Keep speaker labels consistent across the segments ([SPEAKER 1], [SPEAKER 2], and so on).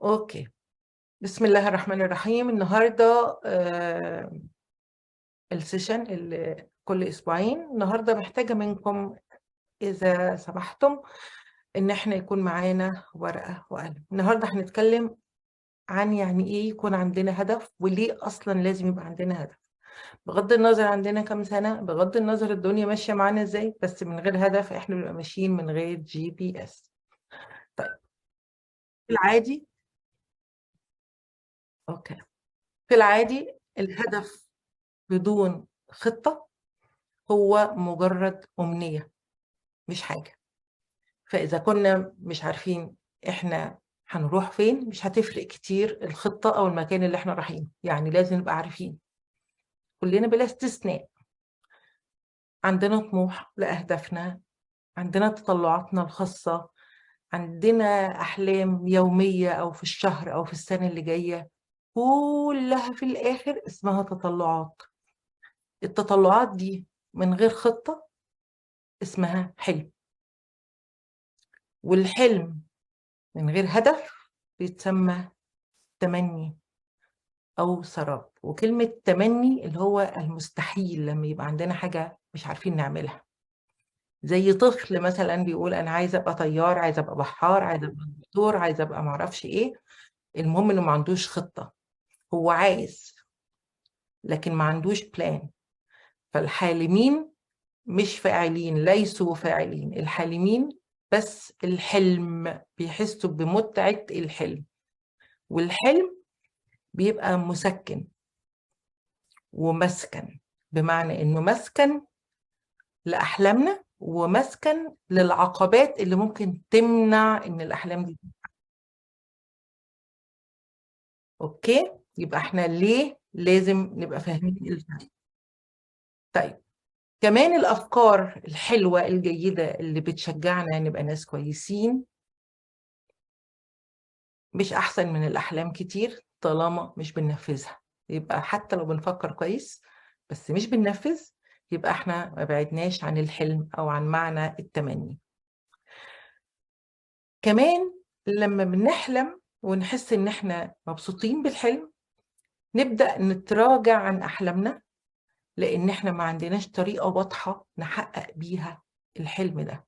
[SPEAKER 1] اوكي. بسم الله الرحمن الرحيم. النهارده السيشن اللي كل اسبوعين. النهارده محتاجه منكم اذا سمحتم ان احنا يكون معانا ورقه وقلم. النهارده هنتكلم عن يعني ايه يكون عندنا هدف، وليه اصلا لازم يبقى عندنا هدف، بغض النظر عندنا كام سنه، بغض النظر الدنيا ماشيه معانا ازاي، بس من غير هدف احنا بنبقى ماشيين من غير GPS. طيب، في العادي اوكي في العادي الهدف بدون خطة هو مجرد أمنية، مش حاجة. فإذا كنا مش عارفين إحنا هنروح فين، مش هتفرق كتير الخطة أو المكان اللي إحنا رايحين. يعني لازم نبقى عارفين كلنا بلا استثناء عندنا طموح لأهدافنا، عندنا تطلعاتنا الخاصة، عندنا أحلام يومية أو في الشهر أو في السنة اللي جاية. كلها في الآخر اسمها تطلعات. التطلعات دي من غير خطة اسمها حلم، والحلم من غير هدف بيتسمى تمني أو سراب. وكلمة تمني اللي هو المستحيل، لما يبقى عندنا حاجة مش عارفين نعملها. زي طفل مثلا بيقول أنا عايز أبقى طيار، عايز أبقى بحار، عايز أبقى دكتور، عايز أبقى معرفش إيه. المهم إنه ما عندوش خطة. هو عايز لكن ما عندوش بلان. فالحالمين مش فاعلين، ليسوا فاعلين. الحالمين بس الحلم، بيحسوا بمتعة الحلم. والحلم بيبقى مسكن ومسكن، بمعنى انه مسكن لاحلامنا ومسكن للعقبات اللي ممكن تمنع ان الاحلام دي. اوكي، يبقى احنا ليه لازم نبقى فاهمين الفرق. طيب، كمان الافكار الحلوه الجيده اللي بتشجعنا نبقى ناس كويسين مش احسن من الاحلام كتير طالما مش بننفذها. يبقى حتى لو بنفكر كويس بس مش بننفذ، يبقى احنا ما بعدناش عن الحلم او عن معنى التمني. كمان لما بنحلم ونحس ان احنا مبسوطين بالحلم، نبدأ نتراجع عن احلامنا، لان احنا ما عندناش طريقة واضحة نحقق بيها الحلم ده.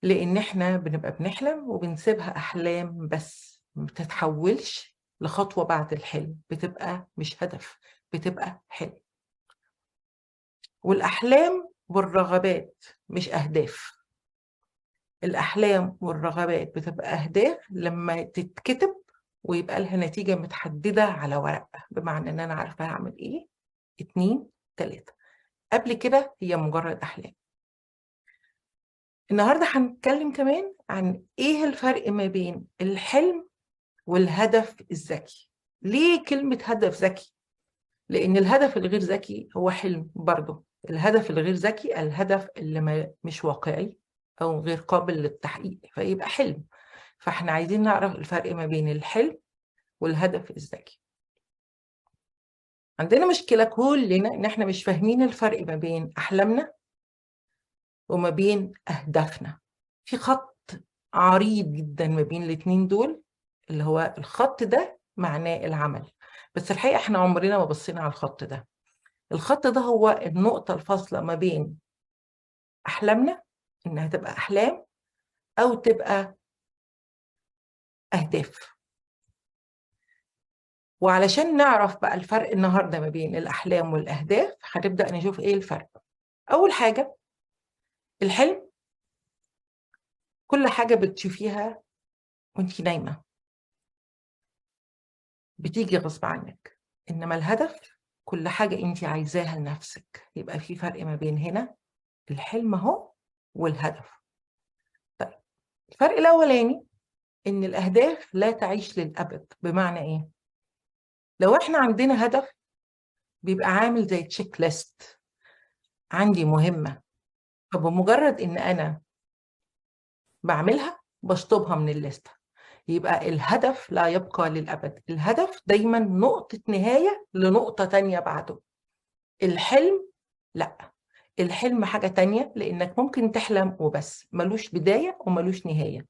[SPEAKER 1] لان احنا بنبقى بنحلم وبنسيبها احلام بس ما بتتحولش لخطوة بعد الحلم، بتبقى مش هدف، بتبقى حلم. والاحلام والرغبات مش اهداف. الأحلام والرغبات بتبقى أهداف لما تتكتب ويبقى لها نتيجة متحددة على ورقة، بمعنى إن أنا عارفة هعمل إيه 2 3. قبل كده هي مجرد أحلام. النهاردة هنتكلم كمان عن إيه الفرق ما بين الحلم والهدف الذكي. ليه كلمة هدف ذكي؟ لأن الهدف الغير ذكي هو حلم برضه. الهدف الغير ذكي الهدف اللي مش واقعي أو غير قابل للتحقيق، فيبقى حلم. فاحنا عايزين نعرف الفرق ما بين الحلم والهدف الذكي. عندنا مشكلة كلنا إن احنا مش فاهمين الفرق ما بين أحلامنا وما بين أهدافنا. في خط عريض جدا ما بين الاتنين دول، اللي هو الخط ده معناه العمل. بس الحقيقة احنا عمرنا ما بصينا على الخط ده. الخط ده هو النقطة الفاصلة ما بين أحلامنا، إنها تبقى أحلام أو تبقى أهداف. وعلشان نعرف بقى الفرق النهاردة ما بين الأحلام والأهداف، هنبدأ نشوف إيه الفرق. أول حاجة، الحلم كل حاجة بتشوفيها وانتي نايمة، بتيجي غصب عنك. إنما الهدف كل حاجة انتي عايزاها لنفسك. يبقى في فرق ما بين هنا الحلم اهو والهدف. طيب، الفرق الأولاني إن الأهداف لا تعيش للأبد. بمعنى إيه؟ لو إحنا عندنا هدف بيبقى عامل زي تشيك ليست، عندي مهمة، فبمجرد إن أنا بعملها بشطبها من الليستة. يبقى الهدف لا يبقى للأبد. الهدف دايما نقطة نهاية لنقطة تانية بعده. الحلم لا، الحلم حاجة تانية، لأنك ممكن تحلم وبس، ملوش بداية وملوش نهاية.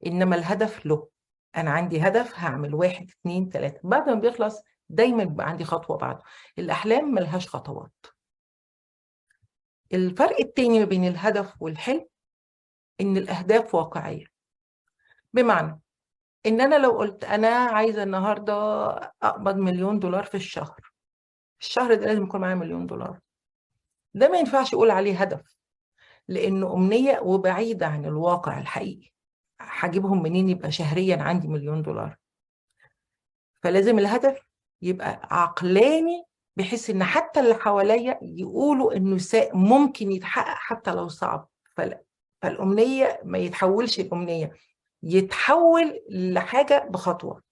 [SPEAKER 1] إنما الهدف له. أنا عندي هدف هعمل 1 2 3، بعد ما بيخلص دايما بيبقى عندي خطوة بعده. الأحلام ملهاش خطوات. الفرق التاني ما بين الهدف والحلم إن الأهداف واقعية. بمعنى إن أنا لو قلت أنا عايزة النهاردة أقبض $1,000,000 في الشهر، الشهر ده لازم يكون معايا $1,000,000. ده ما ينفعش أقول عليه هدف، لأنه أمنية وبعيدة عن الواقع الحقيقي. هجيبهم منين يبقى شهريا عندي $1,000,000؟ فلازم الهدف يبقى عقلاني، بحيث ان حتى اللي حواليا يقولوا انه ممكن يتحقق حتى لو صعب. فالامنيه ما يتحولش الامنيه، يتحول لحاجه بخطوه.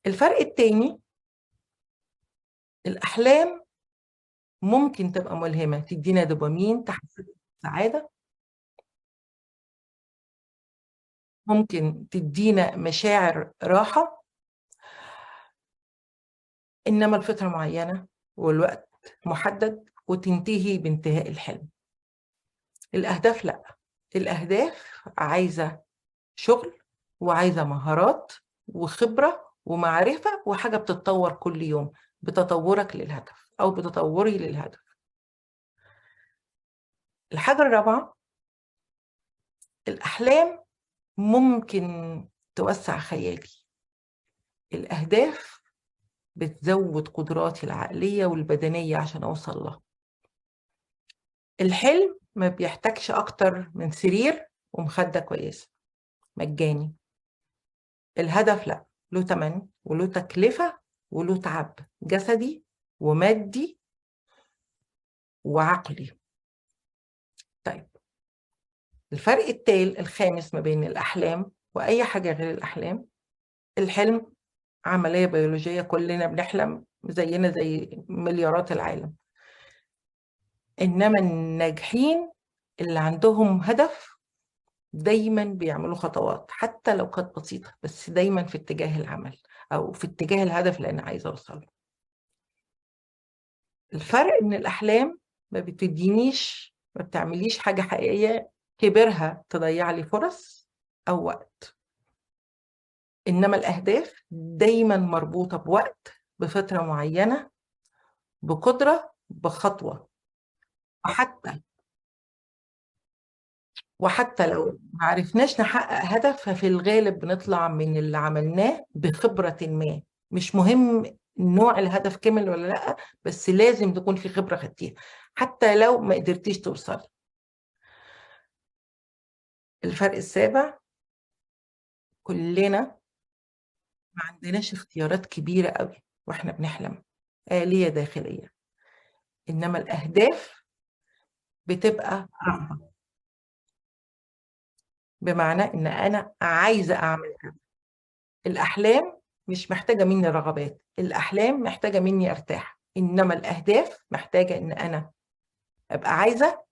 [SPEAKER 1] الفرق التاني، الاحلام ممكن تبقى ملهمه، تدينا دوبامين، تحسسنا بالسعاده، ممكن تدينا مشاعر راحه، انما لفتره معينه والوقت محدد وتنتهي بانتهاء الحلم. الأهداف لأ، الأهداف عايزة شغل وعايزة مهارات وخبرة ومعرفة وحاجة بتتطور كل يوم بتطورك للهدف أو بتطوري للهدف. الحاجة الرابعة، الأحلام ممكن توسع خيالي، الأهداف بتزود قدراتي العقلية والبدنية عشان أوصل لها. الحلم ما بيحتاجش أكتر من سرير ومخدة كويسة مجاني. الهدف لا، له تمن وله تكلفة وله تعب جسدي ومادي وعقلي. طيب، الفرق الخامس ما بين الأحلام وأي حاجة غير الأحلام، الحلم عملية بيولوجية، كلنا بنحلم زينا زي مليارات العالم. إنما الناجحين اللي عندهم هدف دايما بيعملوا خطوات حتى لو كانت بسيطة، بس دايما في اتجاه العمل أو في اتجاه الهدف اللي أنا عايزة أوصله. الفرق إن الأحلام ما بتدينيش، ما بتعمليش حاجة حقيقية كبرها تضيع لي فرص أو وقت، إنما الأهداف دايما مربوطة بوقت، بفترة معينة، بقدرة، بخطوة. وحتى لو ما عرفناش نحقق هدف، ففي الغالب بنطلع من اللي عملناه بخبرة ما. مش مهم نوع الهدف كامل ولا لأ، بس لازم تكون في خبرة خدتيها حتى لو ما قدرتيش توصل. الفرق السابع، كلنا ما عندناش اختيارات كبيرة قوي واحنا بنحلم، آلية داخلية، إنما الأهداف بتبقى رغبة. بمعنى إن أنا عايزة أعمل كده. الأحلام مش محتاجة مني رغبات، الأحلام محتاجة مني أرتاح، إنما الأهداف محتاجة إن أنا أبقى عايزة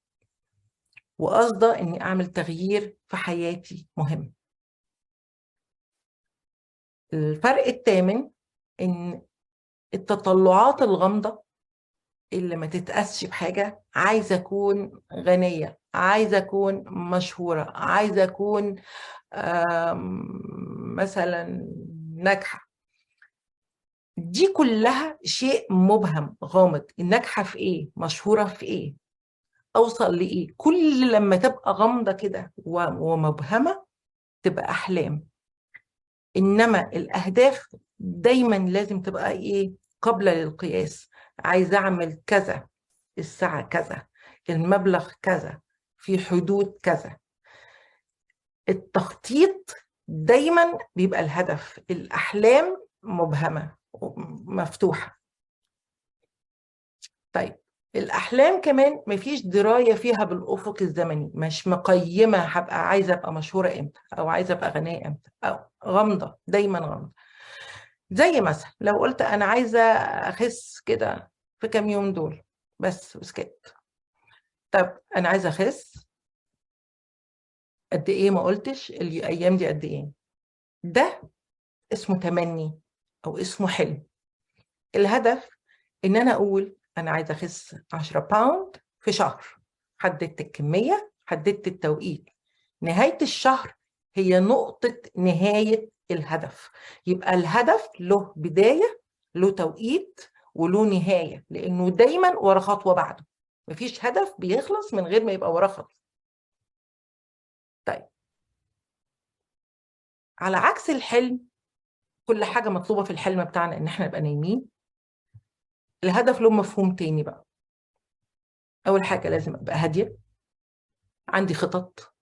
[SPEAKER 1] وقصدة إني أعمل تغيير في حياتي مهم. الفرق الثامن إن التطلعات الغامضة اللي ما تتقاسش بحاجة، عايزة أكون غنية، عايزة أكون مشهورة، عايزة أكون مثلا ناجحة، دي كلها شيء مبهم غامض. الناجحة في إيه؟ مشهورة في إيه؟ أوصل لإيه؟ كل لما تبقى غامضة كده ومبهمة تبقى أحلام. إنما الأهداف دايما لازم تبقى إيه؟ قابلة للقياس. عايزة أعمل كذا الساعة كذا، المبلغ كذا، في حدود كذا. التخطيط دايما بيبقى الهدف، الأحلام مبهمة مفتوحة. طيب، الأحلام كمان مفيش دراية فيها بالأفق الزمني، مش مقيمة هبقى عايزة أبقى مشهورة إمتى أو عايزة أبقى غنية إمتى، أو غامضة، دايما غامضة. زي مثلا لو قلت أنا عايزة أخس كده في كام يوم دول بس وسكت. طب أنا عايزة أخس قد إيه؟ ما قلتش الأيام دي قد إيه. ده اسمه تمني أو اسمه حلم. الهدف إن أنا أقول أنا عايزة أخس 10 باوند في شهر، حددت الكمية، حددت التوقيت، نهاية الشهر هي نقطة نهاية الهدف. يبقى الهدف له بداية، له توقيت، وله نهاية، لأنه دايما ورا خطوة بعده. مفيش هدف بيخلص من غير ما يبقى وراه خطوة. طيب، على عكس الحلم، كل حاجة مطلوبة في الحلم بتاعنا إن احنا نبقى نايمين. الهدف له مفهوم تاني بقى. أول حاجة لازم أبقى هادية، عندي خطط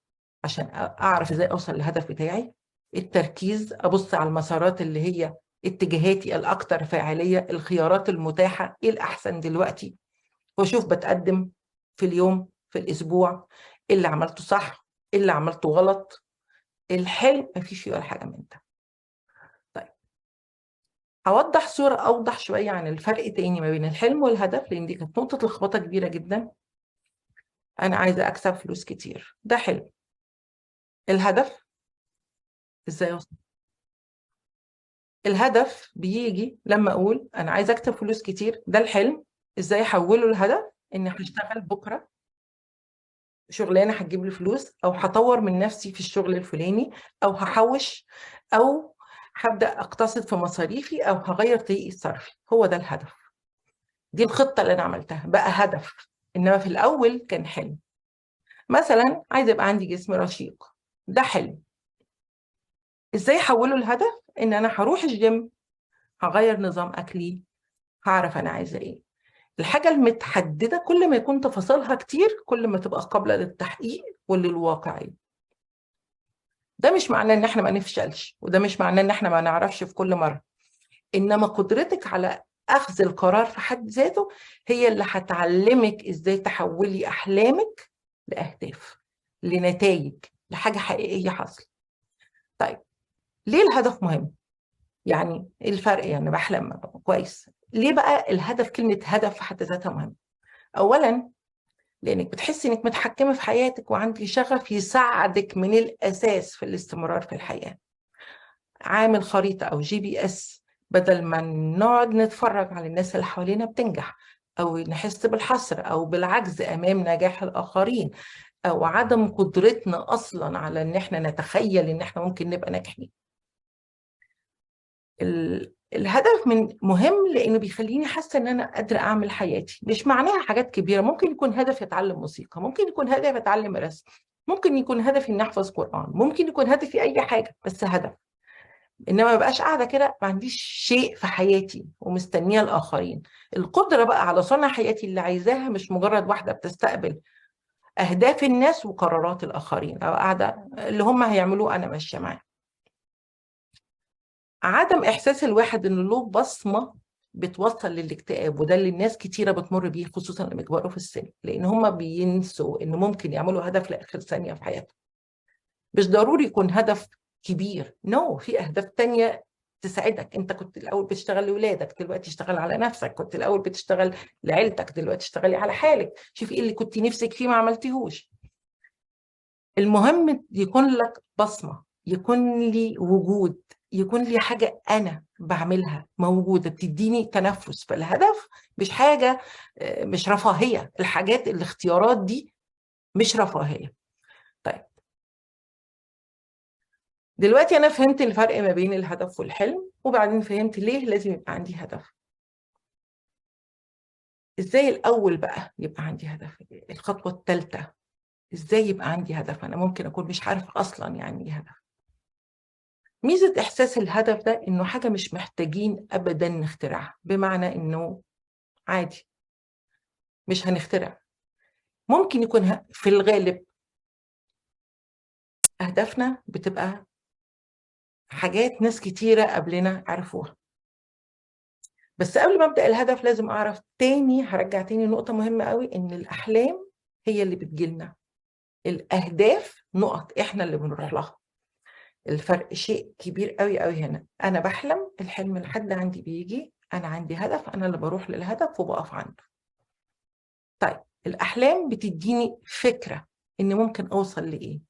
[SPEAKER 1] عشان أعرف إزاي أوصل للهدف بتاعي. التركيز، أبص على المسارات اللي هي اتجاهاتي الأكثر فاعلية، الخيارات المتاحة، إيه الأحسن دلوقتي، وأشوف بتقدم في اليوم، في الأسبوع، إيه اللي عملته صح، إيه اللي عملته غلط. الحلم مفيش فيه ولا حاجة من ده. طيب، هوضح صورة أوضح شوية عن الفرق تاني ما بين الحلم والهدف، لأن دي كانت نقطة لخبطة كبيرة جدا. أنا عايزة أكسب فلوس كتير، ده حلم. الهدف إزاي أوصل؟ الهدف بيجي لما أقول أنا عايزة أكسب فلوس كتير، ده الحلم. إزاي أحوله لهدف؟ إني هشتغل بكرة شغلانة هتجيب لي فلوس، أو هطور من نفسي في الشغل الفلاني، أو هحوش، أو هبدأ أقتصد في مصاريفي، أو هغير طريقة صرفي. هو ده الهدف. دي الخطة اللي أنا عملتها بقى هدف. إنما في الأول كان حلم. مثلا عايزة يبقى عندي جسم رشيق، ده حلم. إزاي أحوله لهدف؟ إن أنا هروح الجيم، هغير نظام أكلي، هعرف أنا عايزة إيه. الحاجة المتحددة كل ما يكون تفاصيلها كتير، كل ما تبقى قابلة للتحقيق وللواقعية. ده مش معناه إن إحنا ما نفشلش، وده مش معناه إن إحنا ما نعرفش في كل مرة. إنما قدرتك على أخذ القرار في حد ذاته هي اللي هتعلمك إزاي تحولي أحلامك لأهداف، لنتائج، لحاجة حقيقية حصلت. طيب، ليه الهدف مهم؟ يعني إيه الفرق؟ يعني بحلم كويس، ليه بقى الهدف، كلمة هدف في حد ذاتها مهم؟ أولاً لأنك بتحسي إنك متحكمة في حياتك، وعندك شغف يساعدك من الأساس في الاستمرار في الحياة. عامل خريطة أو GPS، بدل ما نقعد نتفرج على الناس اللي حوالينا بتنجح، أو نحس بالحسرة أو بالعجز أمام نجاح الآخرين، أو عدم قدرتنا أصلاً على إن إحنا نتخيل إن إحنا ممكن نبقى ناجحين. الهدف مهم لانه بيخليني حاسه ان انا قادره اعمل حياتي. مش معناها حاجات كبيره، ممكن يكون هدف اتعلم موسيقى، ممكن يكون هدف اتعلم رسم، ممكن يكون هدفي اني احفظ قران، ممكن يكون هدفي اي حاجه، بس هدف. انما ما بقاش قاعده كده ما عنديش شيء في حياتي ومستنيه الاخرين. القدره بقى على صنع حياتي اللي عايزاها، مش مجرد واحده بتستقبل اهداف الناس وقرارات الاخرين، او قاعده اللي هم هيعملوه انا ماشيه معاه. عدم إحساس الواحد إنه له بصمة بتوصل للاكتئاب، وده اللي الناس كتيرة بتمر بيه، خصوصا لما يكبروا في السن، لأن هم بينسوا إنه ممكن يعملوا هدف لآخر ثانية في حياتهم. مش ضروري يكون هدف كبير، في أهداف تانية تساعدك. أنت كنت الأول بتشتغل لأولادك، دلوقتي اشتغل على نفسك. كنت الأول بتشتغل لعيلتك، دلوقتي اشتغلي على حالك. شوفي إيه اللي كنت نفسك فيه ما عملتيهوش. المهم يكون لك بصمة، يكون لي وجود، يكون لي حاجة أنا بعملها موجودة بتديني تنفس. فالهدف مش حاجة، مش رفاهية. الحاجات الاختيارات دي مش رفاهية. طيب، دلوقتي أنا فهمت الفرق ما بين الهدف والحلم، وبعدين فهمت ليه لازم يبقى عندي هدف. إزاي الأول بقى يبقى عندي هدف؟ الخطوة الثالثة، إزاي يبقى عندي هدف؟ أنا ممكن أكون مش عارف أصلا يعني إيه هدف. ميزة إحساس الهدف ده إنه حاجة مش محتاجين أبدا نخترعها، بمعنى إنه عادي مش هنخترع. ممكن يكون في الغالب أهدافنا بتبقى حاجات ناس كتيرة قبلنا عرفوها. بس قبل ما أبدأ الهدف لازم أعرف تاني، هرجع تاني نقطة مهمة قوي، إن الأحلام هي اللي بتجيلنا، الأهداف نقط إحنا اللي بنروح لها. الفرق شيء كبير قوي قوي هنا. أنا بحلم، الحلم لحد عندي بيجي، أنا عندي هدف، أنا اللي بروح للهدف وبقف عنده. طيب، الأحلام بتديني فكرة إن ممكن أوصل لإيه.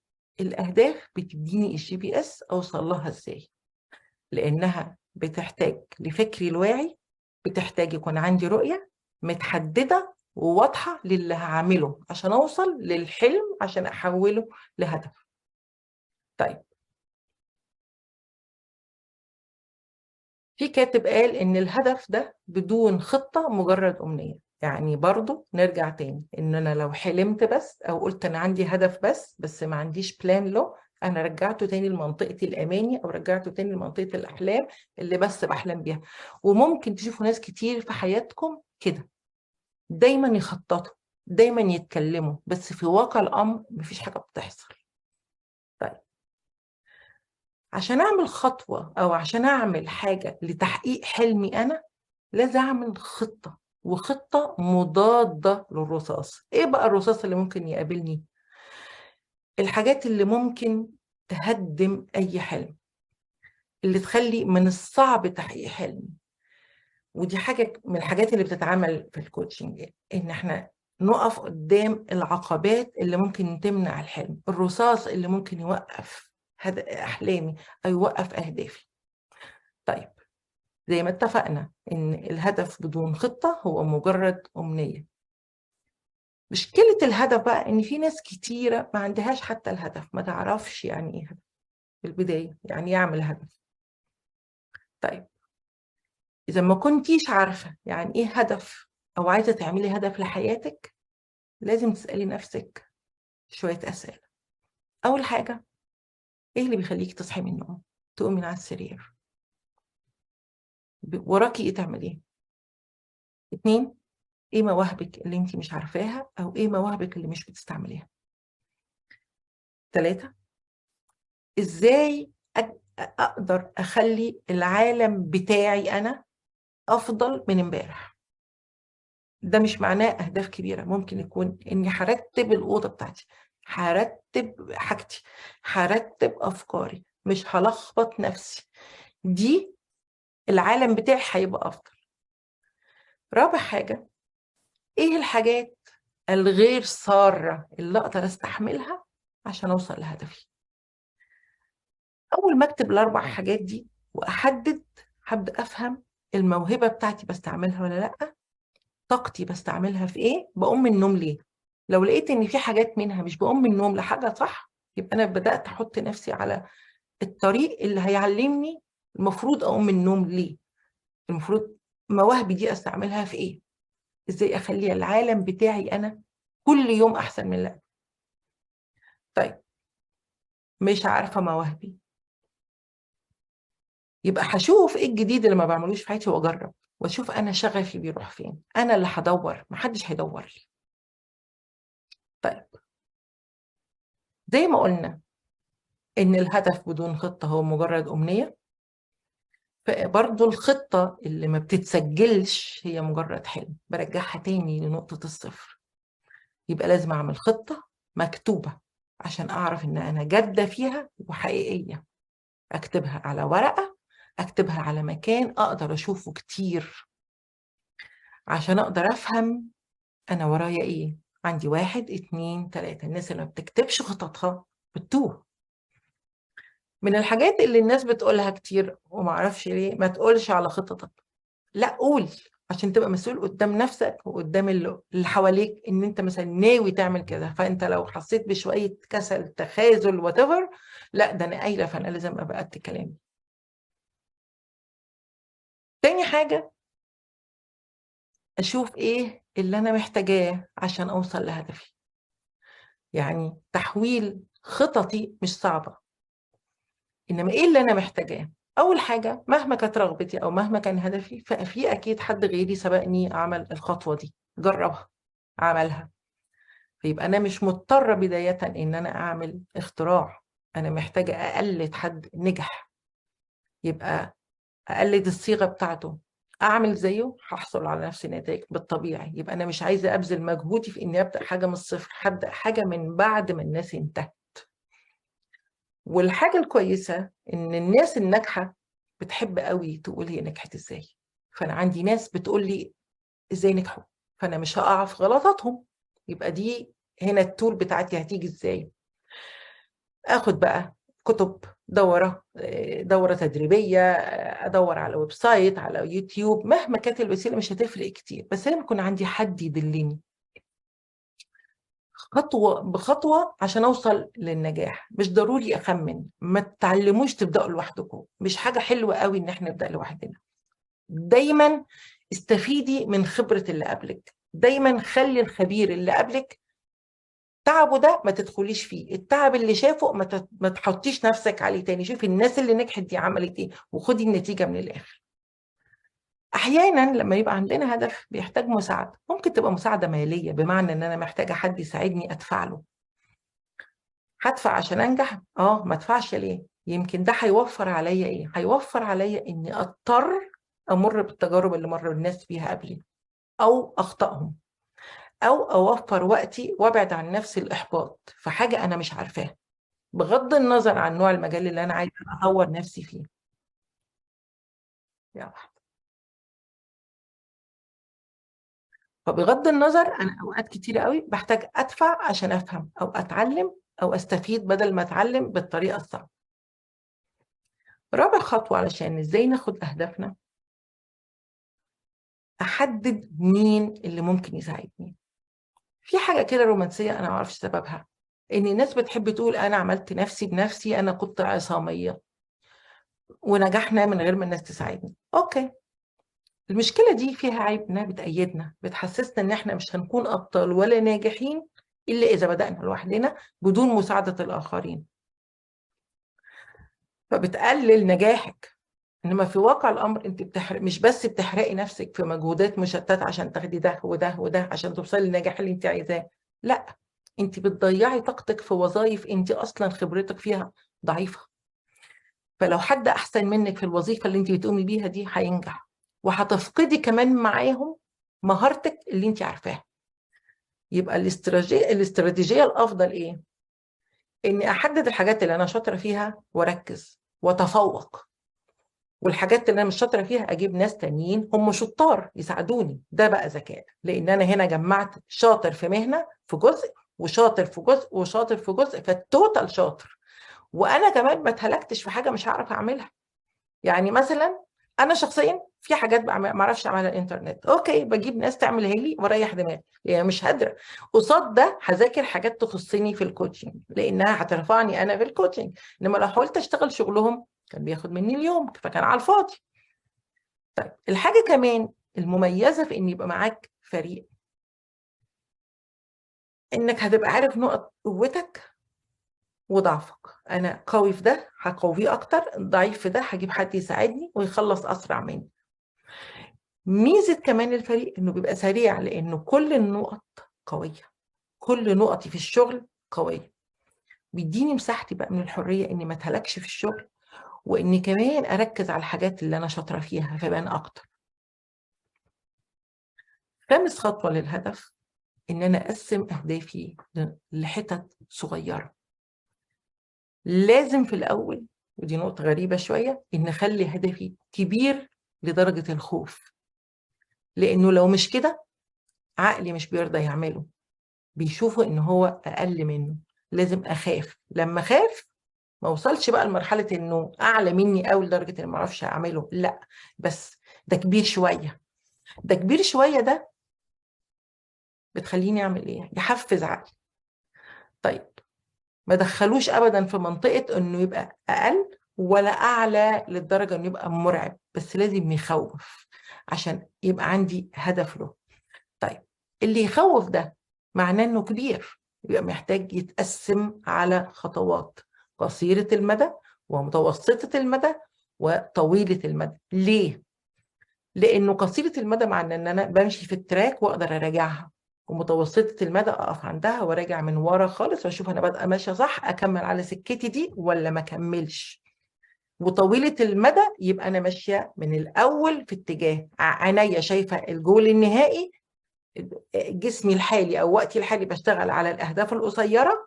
[SPEAKER 1] الأهداف بتديني GPS أوصل لها إزاي، لأنها بتحتاج لفكري الواعي، بتحتاج يكون عندي رؤية متحددة وواضحة للي هعمله عشان أوصل للحلم، عشان أحوله لهدف. طيب، في كاتب قال إن الهدف ده بدون خطة مجرد أمنية. يعني برضو نرجع تاني إن أنا لو حلمت بس أو قلت أنا عندي هدف بس ما عنديش بلان له، أنا رجعته تاني لمنطقة الأماني أو رجعته تاني لمنطقة الأحلام اللي بس بحلم بيها. وممكن تشوفوا ناس كتير في حياتكم كده، دايما يخططوا، دايما يتكلموا، بس في واقع الأمر مفيش حاجة بتحصل. طيب، عشان أعمل خطوة أو عشان أعمل حاجة لتحقيق حلمي أنا، لازم أعمل خطة، وخطة مضادة للرصاص. إيه بقى الرصاص اللي ممكن يقابلني؟ الحاجات اللي ممكن تهدم أي حلم، اللي تخلي من الصعب تحقيق حلمي. ودي حاجة من الحاجات اللي بتتعمل في الكوتشنج، إن إحنا نقف قدام العقبات اللي ممكن تمنع الحلم، الرصاص اللي ممكن يوقف أحلامي أو يوقف أهدافي. طيب، زي ما اتفقنا إن الهدف بدون خطة هو مجرد أمنية. مشكلة الهدف بقى إن في ناس كتيرة ما عندهاش حتى الهدف، ما تعرفش يعني إيه هدف في البداية، يعني يعمل هدف. طيب، إذا ما كنتيش عارفة يعني إيه هدف أو عايزة تعملي هدف لحياتك، لازم تسألي نفسك شوية أسئلة. أول حاجة، إيه اللي بيخليك تصحي من النوم تقومي من على السرير؟ وراكي إيه تعمليه؟ 2، إيه مواهبك اللي أنت مش عارفاها أو إيه مواهبك اللي مش بتستعمليها؟ 3، إزاي أقدر أخلي العالم بتاعي أنا أفضل من امبارح؟ ده مش معناه أهداف كبيرة، ممكن يكون إني هرتب الأوضة بتاعتي، هرتب حاجتي، هرتب أفكاري، مش هلخبط نفسي. دي العالم بتاعي هيبقى أفضل. رابع حاجة، إيه الحاجات الغير سارة اللي أقدر أستحملها عشان أوصل لهدفي؟ أول ما أكتب الأربع حاجات دي وأحدد، هبدأ أفهم الموهبة بتاعتي بستعملها ولا لأ، طاقتي بستعملها في إيه، بقوم من النوم ليه. لو لقيت إن في حاجات منها مش بقوم من النوم لحاجة صح، يبقى أنا بدأت أحط نفسي على الطريق اللي هيعلمني المفروض أقوم من النوم ليه، المفروض مواهبي دي أستعملها في إيه، إزاي أخلي العالم بتاعي أنا كل يوم أحسن من اللي. طيب، مش عارفة مواهبي، يبقى هشوف ايه الجديد اللي ما بعملوش في حياتي واجرب، واشوف انا شغفي بيروح فين. انا اللي هدور، محدش هيدور لي. طيب، زي ما قلنا ان الهدف بدون خطة هو مجرد امنية، فبرضه الخطة اللي ما بتتسجلش هي مجرد حلم برجعها تاني لنقطة الصفر. يبقى لازم اعمل خطة مكتوبة عشان اعرف ان انا جادة فيها وحقيقية، اكتبها على ورقة، اكتبها على مكان اقدر اشوفه كتير عشان اقدر افهم أنا ورايا إيه؟ عندي 1 2 3. الناس اللي ما بتكتبش خططها بتتوه. من الحاجات اللي الناس بتقولها كتير وما أعرفش ليه، ما تقولش على خططك. لا، قول، عشان تبقى مسؤول قدام نفسك وقدام اللي حواليك إن أنت مثلا ناوي تعمل كده. فأنت لو حسيت بشوية كسل، تخاذل، whatever، لا ده أنا قايلة، فأنا لازم أبقى قد كلامي. تاني حاجة، أشوف إيه اللي أنا محتاجاه عشان أوصل لهدفي. يعني تحويل خططي مش صعبة، إنما إيه اللي أنا محتاجاه؟ أول حاجة، مهما كانت رغبتي أو مهما كان هدفي، ففي أكيد حد غيري سبقني عمل الخطوة دي، جربها، عملها. فيبقى أنا مش مضطرة بداية إن أنا أعمل اختراع، أنا محتاجة أقلد حد نجح، يبقى أقلد الصيغة بتاعته، أعمل زيه، هحصل على نفس النتائج بالطبيعي. يبقى أنا مش عايزة أبذل مجهودي في إني أبدأ حاجة من الصفر، هبدأ حاجة من بعد ما الناس انتهت. والحاجة الكويسة إن الناس الناجحة بتحب قوي تقول هي نجحت إزاي. فأنا عندي ناس بتقول لي إزاي نجحوا، فأنا مش هقع في غلطاتهم. يبقى دي هنا التول بتاعتي هتيجي إزاي. آخد بقى كتب، دورة تدريبية، أدور على ويب سايت، على يوتيوب، مهما كانت الوسيلة مش هتفرق كتير، بس لازم يكون عندي حد يدلني خطوة بخطوة عشان أوصل للنجاح. مش ضروري أخمن، ما تتعلموش تبدأوا لوحدكم، مش حاجة حلوة قوي إن احنا نبدأ لوحدنا. دايما استفيدي من خبرة اللي قبلك، دايما خلي الخبير اللي قبلك تعبه ده ما تدخليش فيه، التعب اللي شافه ما تحطيش نفسك عليه تاني. شوفي الناس اللي نجحت دي عملت ايه وخدي النتيجة من الآخر. احيانا لما يبقى عندنا هدف بيحتاج مساعده، ممكن تبقى مساعده ماليه، بمعنى ان انا محتاجه حد يساعدني ادفع له. هدفع عشان انجح؟ ما ادفعش ليه؟ يمكن ده هيوفر عليا ايه؟ هيوفر عليا اني اضطر امر بالتجارب اللي مر الناس فيها قبلي او اخطائهم، او اوفر وقتي وابعد عن نفسي الاحباط في حاجه انا مش عارفاها، بغض النظر عن نوع المجال اللي انا عايزه اطور نفسي فيه. يا واحد. فبغض النظر انا اوقات كتيره قوي بحتاج ادفع عشان افهم او اتعلم او استفيد بدل ما اتعلم بالطريقه الصعبه. رابع خطوه علشان ازاي ناخد اهدافنا، احدد مين اللي ممكن يساعدني. في حاجه كده رومانسيه انا ما اعرفش سببها، ان الناس بتحب تقول انا عملت نفسي بنفسي، انا كنت عصاميه ونجحنا من غير ما الناس تساعدني. اوكي، المشكله دي فيها عيب انها بتأيدنا، بتحسسنا ان احنا مش هنكون ابطال ولا ناجحين الا اذا بدأنا لوحدنا بدون مساعده الاخرين، فبتقلل نجاحك. انما في واقع الامر انت مش بس بتحرقي نفسك في مجهودات مشتته عشان تاخدي ده وده وده عشان توصلي للنجاح اللي انت عايزاه، لا، انت بتضيعي طاقتك في وظائف انت اصلا خبرتك فيها ضعيفه. فلو حد احسن منك في الوظيفه اللي انت بتقومي بيها دي هينجح، وهتفقدي كمان معاهم مهارتك اللي انت عارفاها. يبقى الاستراتيجيه الافضل ايه؟ اني احدد الحاجات اللي انا شاطره فيها واركز واتفوق، والحاجات اللي انا مش شاطره فيها اجيب ناس تانيين هم شطار يساعدوني. ده بقى ذكاء، لان انا هنا جمعت شاطر في مهنه في جزء، وشاطر في جزء، وشاطر في جزء، فالتوتال شاطر. وانا كمان ما اتهلكتش في حاجه مش هعرف اعملها. يعني مثلا انا شخصيا في حاجات ما اعرفش اعملها الانترنت، اوكي بجيب ناس تعملها لي واريح دماغي، يعني مش قادره. قصاد ده هذاكر حاجات تخصني في الكوتشنج لانها هترفعني انا في الكوتشنج، انما لو حاولت اشتغل شغلهم كان بياخد مني اليوم فكان على الفاضي. طيب الحاجه كمان المميزه في ان يبقى معاك فريق، انك هتبقى عارف نقط قوتك وضعفك. انا قوي في ده هقويه اكتر، ضعيف في ده هجيب حد يساعدني ويخلص اسرع مني. ميزه كمان الفريق انه بيبقى سريع، لانه كل النقط قويه، كل نقطي في الشغل قويه، بيديني مساحتي بقى من الحريه اني ما اتهلكش في الشغل، واني كمان اركز على الحاجات اللي انا شاطره فيها فبان اكتر. خامس خطوه للهدف ان انا اقسم اهدافي لحتت صغيره. لازم في الاول، ودي نقطه غريبه شويه، ان اخلي هدفي كبير لدرجه الخوف، لانه لو مش كده عقلي مش بيرضى يعمله، بيشوفوا ان هو اقل منه. لازم اخاف، لما اخاف ما اوصلش بقى لمرحله انه اعلى مني قوي لدرجه اني ما اعرفش اعمله، لا، بس ده كبير شويه. ده كبير شويه ده بتخليني اعمل ايه؟ يحفز عقلي. طيب ما دخلوش ابدا في منطقه انه يبقى اقل ولا اعلى للدرجه انه يبقى مرعب، بس لازم يخوف عشان يبقى عندي هدف له. طيب اللي يخوف ده معناه انه كبير، يبقى محتاج يتقسم على خطوات قصيرة المدى ومتوسطة المدى وطويلة المدى. ليه؟ لأنه قصيرة المدى معناه إن أنا بمشي في التراك وأقدر أراجعها، ومتوسطة المدى أقف عندها وأراجع من ورا خالص وأشوف أنا بادئة ماشية صح، أكمل على سكتي دي ولا ما أكملش. وطويلة المدى يبقى أنا ماشية من الأول في اتجاه عينيا شايفة الجول النهائي، جسمي الحالي او وقتي الحالي بشتغل على الاهداف القصيره،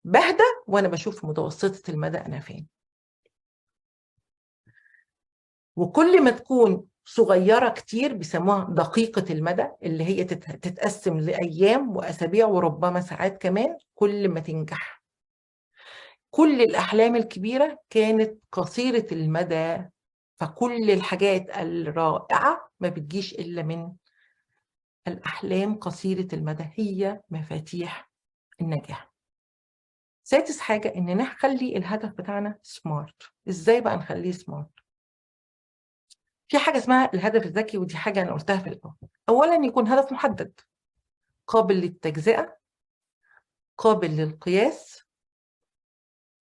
[SPEAKER 1] بهدى وانا بشوف متوسطه المدى انا فين. وكل ما تكون صغيره كتير بيسموها دقيقه المدى، اللي هي تتقسم لايام واسابيع وربما ساعات كمان، كل ما تنجح. كل الاحلام الكبيره كانت قصيره المدى، فكل الحاجات الرائعه ما بتجيش الا من الاحلام قصيره المدى، هي مفاتيح النجاح. سادس حاجة إن نخلي الهدف بتاعنا سمارت. إزاي بقى نخليه سمارت؟ في حاجة اسمها الهدف الذكي، ودي حاجة أنا قلتها في الأول. أولا يكون هدف محدد، قابل للتجزئة، قابل للقياس،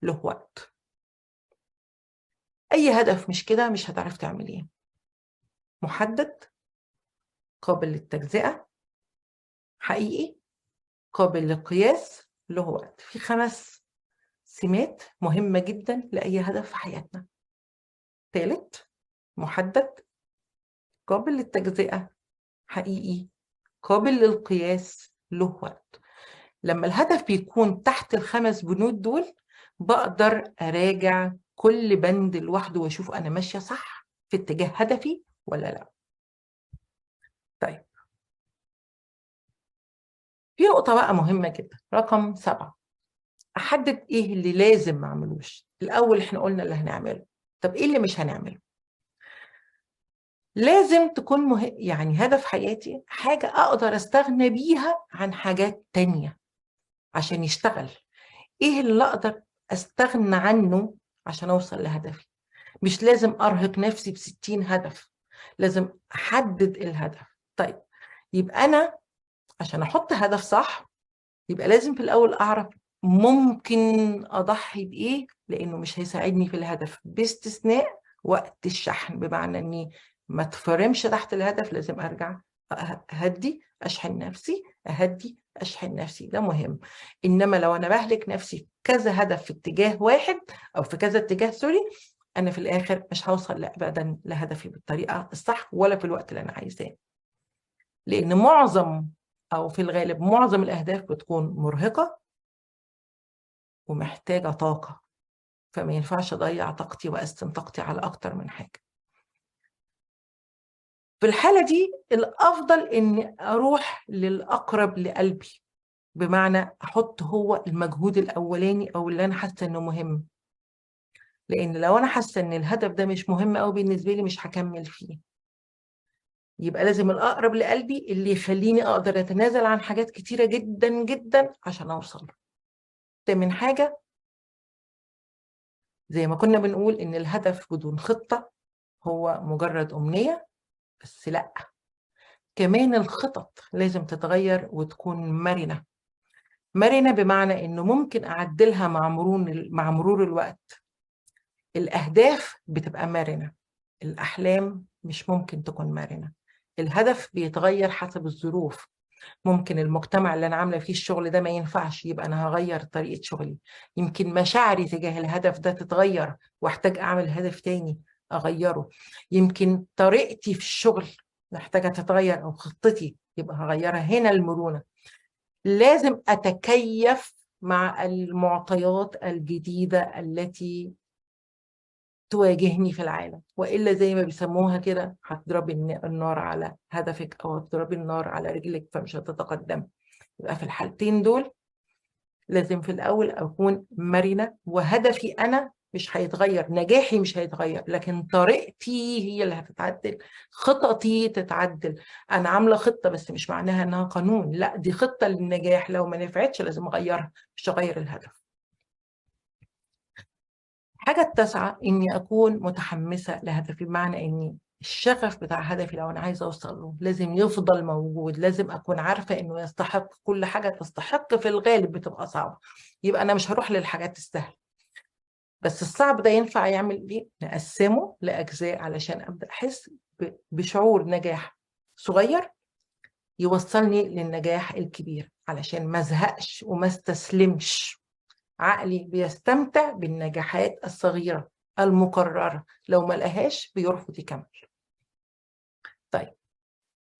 [SPEAKER 1] له وقت. أي هدف مش كده مش هتعرف تعمليه. محدد، قابل للتجزئة، حقيقي، قابل للقياس، له وقت. في 5 سمات مهمة جدا لأي هدف في حياتنا. ثالث، محدد، قابل للتجزئة، حقيقي، قابل للقياس، له وقت. لما الهدف بيكون تحت ال5 بنود دول، بقدر أراجع كل بند لوحده وأشوف أنا ماشية صح في اتجاه هدفي ولا لا. طيب، في نقطة بقى مهمة جدا، رقم 7، أحدد إيه اللي لازم ما أعملوش. الأول إحنا قلنا اللي هنعمله، طب إيه اللي مش هنعمله؟ لازم تكون يعني هدف حياتي حاجة أقدر أستغنى بيها عن حاجات تانية عشان يشتغل. إيه اللي أقدر أستغنى عنه عشان أوصل لهدفي؟ مش لازم أرهق نفسي ب60 هدف، لازم أحدد الهدف. طيب، يبقى أنا عشان أحط هدف صح، يبقى لازم في الأول أعرف ممكن أضحي بإيه، لأنه مش هيساعدني في الهدف، باستثناء وقت الشحن. بمعنى أني ما تفرمش تحت الهدف، لازم أرجع أهدي أشحن نفسي، أهدي أشحن نفسي، ده مهم. إنما لو أنا بهلك نفسي في كذا هدف في اتجاه واحد أو في كذا اتجاه، سوري، أنا في الآخر مش هوصل أبدا لهدفي بالطريقة الصح ولا في الوقت اللي أنا عايزاه. لأن معظم أو في الغالب معظم الأهداف بتكون مرهقة ومحتاجة طاقة، فما ينفعش أضيع طاقتي وأقسم طاقتي على أكتر من حاجة. في الحالة دي الأفضل إني أروح للأقرب لقلبي، بمعنى أحط هو المجهود الأولاني أو اللي أنا حاسة إنه مهم. لأن لو أنا حاسة إن الهدف ده مش مهم أوي بالنسبة لي، مش هكمل فيه. يبقى لازم الأقرب لقلبي اللي يخليني أقدر أتنازل عن حاجات كتيرة جدا جدا عشان أوصل. ده من حاجة زي ما كنا بنقول إن الهدف بدون خطة هو مجرد أمنية، بس لأ، كمان الخطط لازم تتغير وتكون مرنة. مرنة بمعنى إنه ممكن أعدلها مع مرور الوقت. الأهداف بتبقى مرنة، الأحلام مش ممكن تكون مرنة. الهدف بيتغير حسب الظروف. ممكن المجتمع اللي أنا عاملة فيه الشغل ده ما ينفعش، يبقى أنا هغير طريقة شغلي. يمكن مشاعري تجاه الهدف ده تتغير واحتاج أعمل هدف تاني أغيره. يمكن طريقتي في الشغل محتاجة تتغير أو خطتي، يبقى هغيرها. هنا المرونة. لازم أتكيف مع المعطيات الجديدة التي تواجهني في العالم، وإلا زي ما بيسموها كده هتضربي النار على هدفك أو هتضربي النار على رجلك، فمش هتتقدم. يبقى في الحالتين دول لازم في الأول أكون مرنة، وهدفي أنا مش هيتغير، نجاحي مش هيتغير، لكن طريقتي هي اللي هتتعدل، خططي تتعدل. أنا عاملة خطة بس مش معناها إنها قانون، لا، دي خطة للنجاح، لو ما نفعتش لازم أغيرها، مش أغير الهدف. الحاجة التاسعة إني أكون متحمسة لهدفي، بمعنى إني الشغف بتاع هدفي لو أنا عايزة أوصل له لازم يفضل موجود. لازم أكون عارفة إنه يستحق. كل حاجة تستحق في الغالب بتبقى صعبة، يبقى أنا مش هروح للحاجات السهلة. بس الصعب ده ينفع يعمل إيه؟ نقسمه لأجزاء علشان أبدأ أحس بشعور نجاح صغير يوصلني للنجاح الكبير، علشان ما ازهقش وما استسلمش. عقلي بيستمتع بالنجاحات الصغيرة المكررة، لو ما لقاهاش بيرفض يكمل. طيب،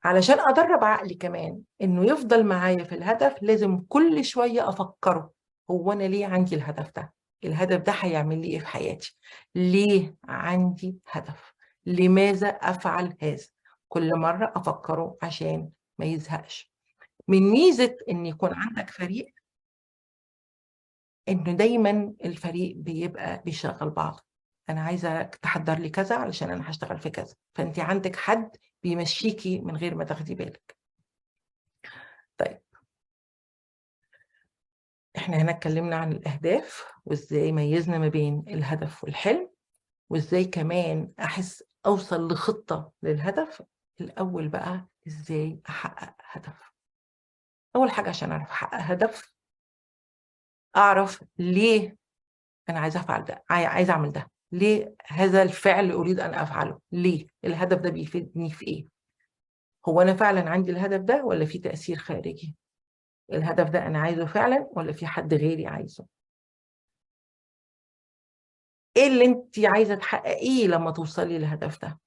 [SPEAKER 1] علشان أدرب عقلي كمان إنه يفضل معايا في الهدف، لازم كل شوية أفكره، هو أنا ليه عندي الهدف ده؟ الهدف ده هيعمل لي إيه في حياتي؟ ليه عندي هدف؟ لماذا أفعل هذا؟ كل مرة أفكره عشان ما يزهقش. من ميزة إن يكون عندك فريق إنه دايما الفريق بيبقى بيشغل بعض. أنا عايزة تحضر لي كذا علشان أنا هشتغل في كذا، فأنت عندك حد بيمشيكي من غير ما تاخدي بالك. طيب، إحنا هنا اتكلمنا عن الأهداف وإزاي ميزنا ما بين الهدف والحلم، وإزاي كمان أحس أوصل لخطة للهدف، الأول بقى إزاي أحقق هدف. أول حاجة عشان أعرف أحقق هدف، أعرف ليه أنا عايزة أفعل ده، عايزة أعمل ده، ليه هذا الفعل أريد أن أفعله، ليه الهدف ده بيفيدني في إيه. هو أنا فعلا عندي الهدف ده ولا في تأثير خارجي؟ الهدف ده أنا عايزه فعلا ولا في حد غيري عايزه؟ إيه اللي أنت عايزة تحققيه لما توصلي للهدف ده؟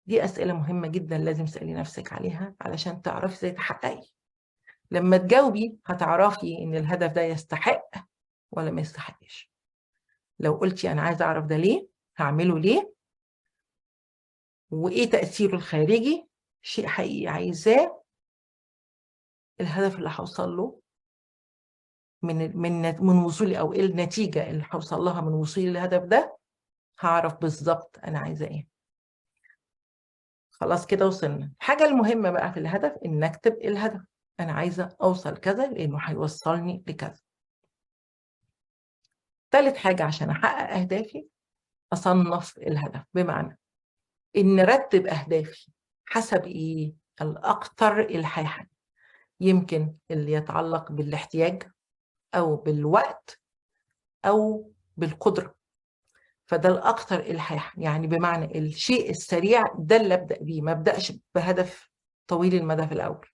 [SPEAKER 1] دي أسئلة مهمة جدا لازم تسألي نفسك عليها علشان تعرفي إزاي تحققي. لما تجاوبي هتعرفي إن الهدف ده يستحق ولا ما يستحقش. لو قلتي أنا عايزة أعرف ده ليه، هعمله ليه، وإيه تأثيره الخارجي، شيء حقيقي عايزاه، الهدف اللي هوصل له من وصولي، أو إيه النتيجة اللي هوصل لها من وصولي للهدف ده، هعرف بالظبط أنا عايزة إيه. خلاص كده وصلنا. الحاجة المهمة بقى في الهدف إن أكتب الهدف، أنا عايزة أوصل كذا لأنه هيوصلني لكذا. ثالث حاجة عشان أحقق أهدافي، أصنف الهدف، بمعنى إن نرتب أهدافي حسب إيه؟ الأكثر إلحاحا. يمكن اللي يتعلق بالاحتياج أو بالوقت أو بالقدرة، فده الأكثر إلحاحا. يعني بمعنى الشيء السريع ده اللي أبدأ بيه، ما أبدأش بهدف طويل المدى في الأول.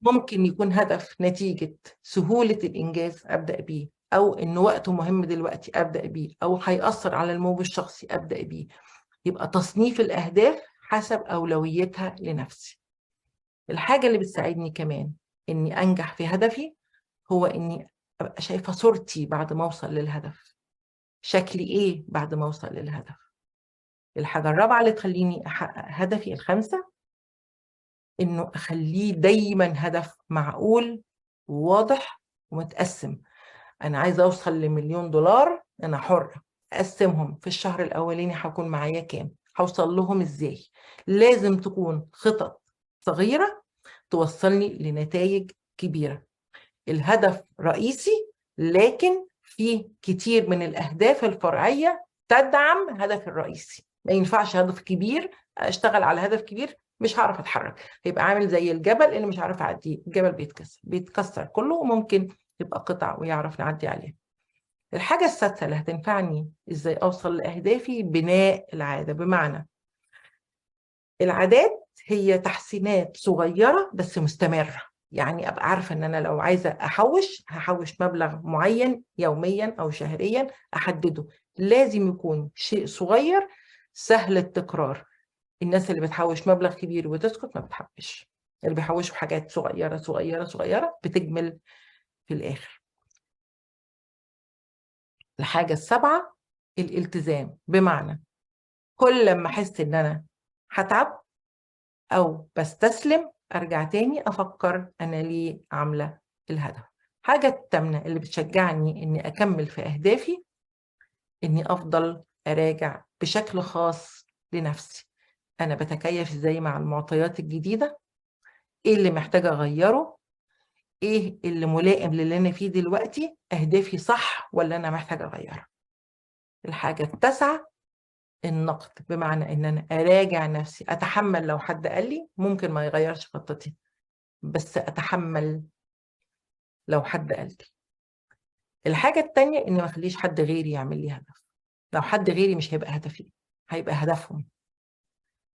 [SPEAKER 1] ممكن يكون هدف نتيجة سهولة الإنجاز أبدأ بيه، أو إن وقته مهم دلوقتي أبدأ بيه، أو هيأثر على الموضوع الشخصي أبدأ بيه. يبقى تصنيف الأهداف حسب أولويتها لنفسي. الحاجة اللي بتساعدني كمان إني أنجح في هدفي هو إني أبقى شايفة صورتي بعد ما أوصل للهدف، شكلي إيه بعد ما أوصل للهدف. الحاجة الرابعة اللي تخليني أحقق هدفي الخامسة، إنه أخليه دايما هدف معقول وواضح ومتقسم. أنا عايزة أوصل ل1,000,000 دولار، أنا حرة أقسمهم في الشهر الأولاني هكون معايا كام، هوصل لهم إزاي. لازم تكون خطط صغيرة توصلني لنتائج كبيرة. الهدف رئيسي، لكن في كتير من الأهداف الفرعية تدعم هدف الرئيسي. ما ينفعش هدف كبير أشتغل على هدف كبير مش هعرف أتحرك، هيبقى عامل زي الجبل اللي مش عارف أعديه، الجبل بيتكسر كله، وممكن يبقى قطع ويعرف نعدي عليه. الحاجة السادسة اللي هتنفعني إزاي أوصل لأهدافي، بناء العادة. بمعنى العادات هي تحسينات صغيرة بس مستمرة. يعني أبقى عارفة إن أنا لو عايزة أحوش هحوش مبلغ معين يوميا أو شهريا أحدده، لازم يكون شيء صغير سهل التكرار. الناس اللي بتحوش مبلغ كبير وتسكت ما بتحوش، اللي بيحوشوا حاجات صغيرة صغيرة صغيرة بتجمل في الآخر. الحاجة السابعة الالتزام، بمعنى كل لما أحس إن أنا هتعب أو بستسلم أرجع تاني أفكر أنا ليه عاملة الهدف. حاجة التامنة اللي بتشجعني إني أكمل في أهدافي، إني أفضل أراجع بشكل خاص لنفسي، أنا بتكيف إزاي مع المعطيات الجديدة، إيه اللي محتاجة أغيره، إيه اللي ملائم للي أنا فيه دلوقتي، أهدافي صح ولا أنا محتاجة أغيرها. الحاجة التاسعة النقد، بمعنى إن أنا أراجع نفسي، أتحمل لو حد قال لي ممكن ما يغيرش خطتي، بس أتحمل لو حد قال لي. الحاجة التانية إني ما أخليش حد غيري يعمل لي هدف. لو حد غيري مش هيبقى هدفي، هيبقى هدفهم.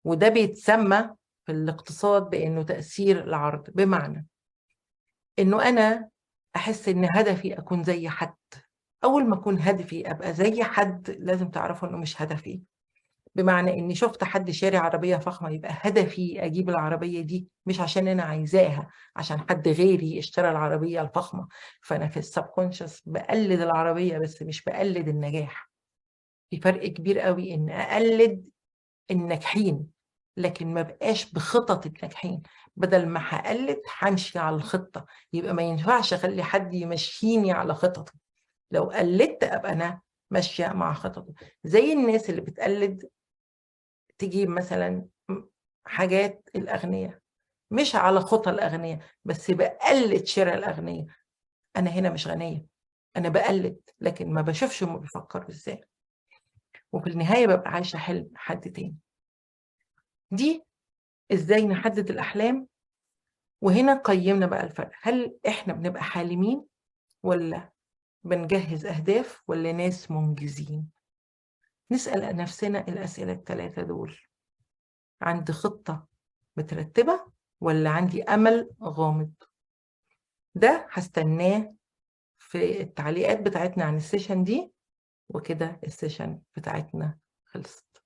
[SPEAKER 1] وده بيتسمى في الاقتصاد بأنه تأثير العرض، بمعنى إنه أنا أحس إن هدفي أكون زي حد. أول ما أكون هدفي أبقى زي حد، لازم تعرفوا إنه مش هدفي. بمعنى إني شفت حد شاري عربية فخمة، يبقى هدفي أجيب العربية دي مش عشان أنا عايزاها، عشان حد غيري اشترى العربية الفخمة. فأنا في السبكونشس بقلد العربية بس مش بقلد النجاح. في فرق كبير قوي إن أقلد الناجحين لكن ما بقاش بخطط الناجحين. بدل ما هقلد همشي على الخطة، يبقى ما ينفعش أخلي حد يمشيني على خططه. لو قلدت أبقى أنا ماشية مع خططه. زي الناس اللي بتقلد تجيب مثلا حاجات الأغنياء، مش على خطى الأغنياء بس بقلد شراء الأغنياء. أنا هنا مش غنية، أنا بقلد لكن ما بشوفش هم بيفكروا إزاي، وفي النهاية ببقى عايشة حلم حد تاني. دي إزاي نحدد الأحلام، وهنا قيمنا بقى الفرق. هل إحنا بنبقى حالمين ولا بنجهز أهداف ولا ناس منجزين؟ نسأل نفسنا الأسئلة الثلاثة دول. عندي خطة مترتبة ولا عندي أمل غامض؟ ده هستناه في التعليقات بتاعتنا عن السيشن دي، وكده السيشن بتاعتنا خلصت.